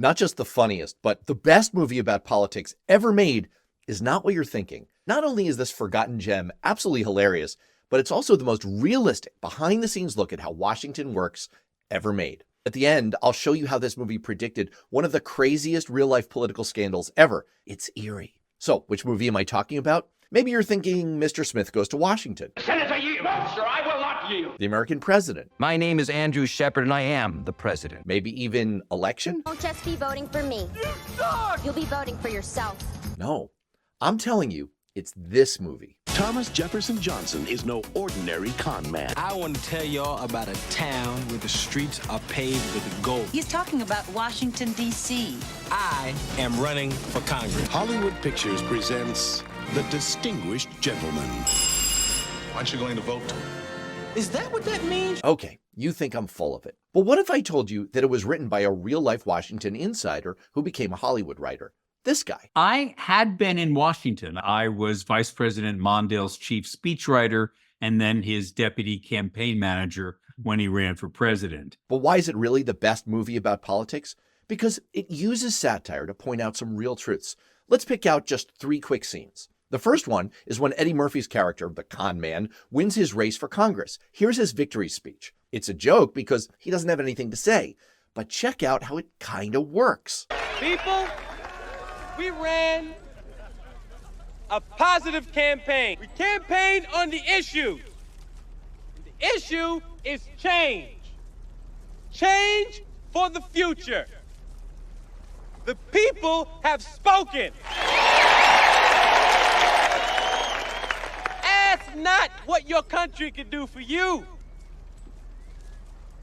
Not just the funniest, but the best movie about politics ever made is not what you're thinking. Not only is this forgotten gem absolutely hilarious, but it's also the most realistic behind-the-scenes look at how Washington works ever made. At the end, I'll show you how this movie predicted one of the craziest real-life political scandals ever. It's eerie. So, which movie am I talking about? Maybe you're thinking Mr. Smith Goes to Washington. Senator, yield. No, sir, I will not yield. The American President. My name is Andrew Schecter, and I am the president. Maybe even Election? Won't just be voting for me. You'll be voting for yourself. No, I'm telling you, it's this movie. Thomas Jefferson Johnson is no ordinary con man. I want to tell y'all about a town where the streets are paved with gold. He's talking about Washington, D.C. I am running for Congress. Hollywood Pictures presents The Distinguished Gentleman. Aren't you going to vote? Is that what that means? Okay, you think I'm full of it. But what if I told you that it was written by a real-life Washington insider who became a Hollywood writer? This guy. I had been in Washington. I was Vice President Mondale's chief speechwriter and then his deputy campaign manager when he ran for president. But why is it really the best movie about politics? Because it uses satire to point out some real truths. Let's pick out just 3 quick scenes. The first one is when Eddie Murphy's character, the con man, wins his race for Congress. Here's his victory speech. It's a joke because he doesn't have anything to say. But check out how it kind of works. People, we ran a positive campaign. We campaigned on the issue. The issue is change. Change for the future. The people have spoken. Ask not what your country can do for you.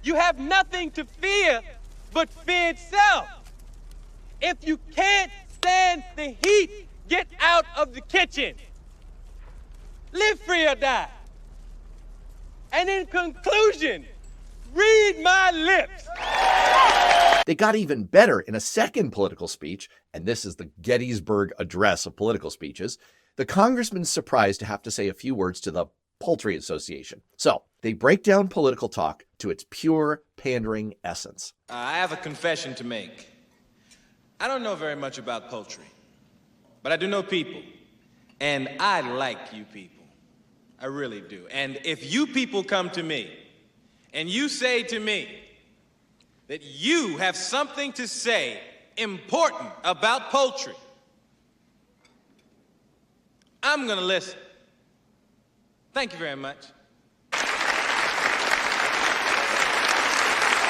You have nothing to fear but fear itself. If you can't stand the heat, get out of the kitchen. Live free or die. And in conclusion, read my lips. They got even better in a second political speech, and this is the Gettysburg Address of political speeches. The congressman's surprised to have to say a few words to the Poultry Association. So they break down political talk to its pure pandering essence. I have a confession to make. I don't know very much about poultry, but I do know people, and I like you people. I really do. And if you people come to me and you say to me that you have something to say important about poultry, I'm going to listen. Thank you very much.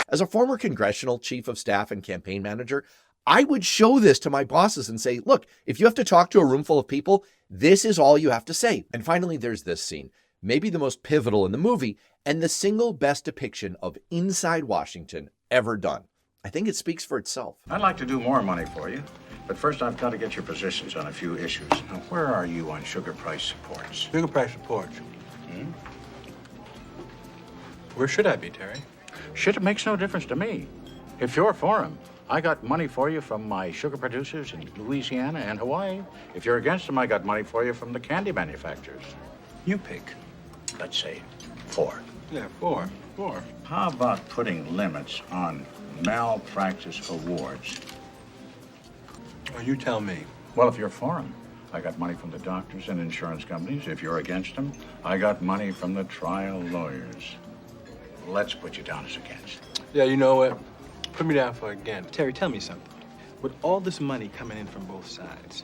As a former congressional chief of staff and campaign manager, I would show this to my bosses and say, look, if you have to talk to a room full of people, this is all you have to say. And finally, there's this scene, maybe the most pivotal in the movie and the single best depiction of inside Washington ever done. I think it speaks for itself. I'd like to do more money for you, but first I've got to get your positions on a few issues. Now, where are you on sugar price supports? Sugar price reports. Where should I be, Terry? Shit, it makes no difference to me. If you're for 'em, I got money for you from my sugar producers in Louisiana and Hawaii. If you're against them, I got money for you from the candy manufacturers. You pick. Let's say 4. Yeah, 4. How about putting limits on malpractice awards? Well, you tell me. Well, if you're for 'em, I got money from the doctors and insurance companies. If you're against them, I got money from the trial lawyers. Let's put you down as against. Yeah, you know what? Put me down for again. Terry, tell me something. With all this money coming in from both sides,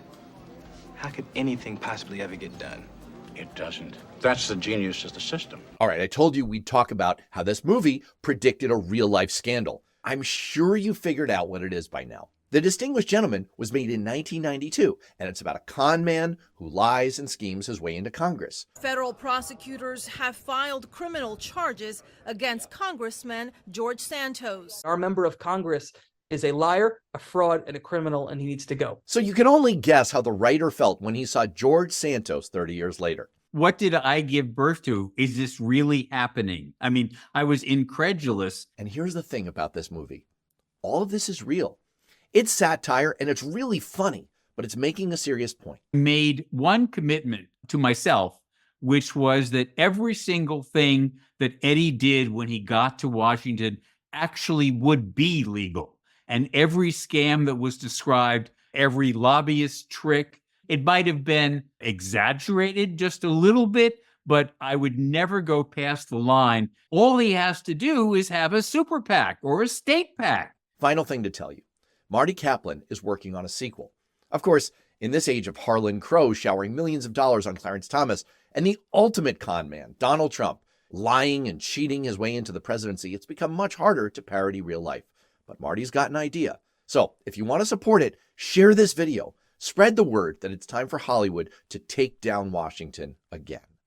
how could anything possibly ever get done? It doesn't. That's the genius of the system. All right, I told you we'd talk about how this movie predicted a real-life scandal. I'm sure you figured out what it is by now. The Distinguished Gentleman was made in 1992, and it's about a con man who lies and schemes his way into Congress. Federal prosecutors have filed criminal charges against Congressman George Santos. Our member of Congress is a liar, a fraud, and a criminal, and he needs to go. So you can only guess how the writer felt when he saw George Santos 30 years later. What did I give birth to? Is this really happening? I mean, I was incredulous. And here's the thing about this movie. All of this is real. It's satire and it's really funny, but it's making a serious point. Made one commitment to myself, which was that every single thing that Eddie did when he got to Washington actually would be legal. and every scam that was described, every lobbyist trick. It might have been exaggerated just a little bit, but I would never go past the line. All he has to do is have a super PAC or a state PAC. Final thing to tell you, Marty Kaplan is working on a sequel. Of course, in this age of Harlan Crow showering millions of dollars on Clarence Thomas and the ultimate con man, Donald Trump, lying and cheating his way into the presidency, it's become much harder to parody real life. But Marty's got an idea. So if you want to support it, share this video. Spread the word that it's time for Hollywood to take down Washington again.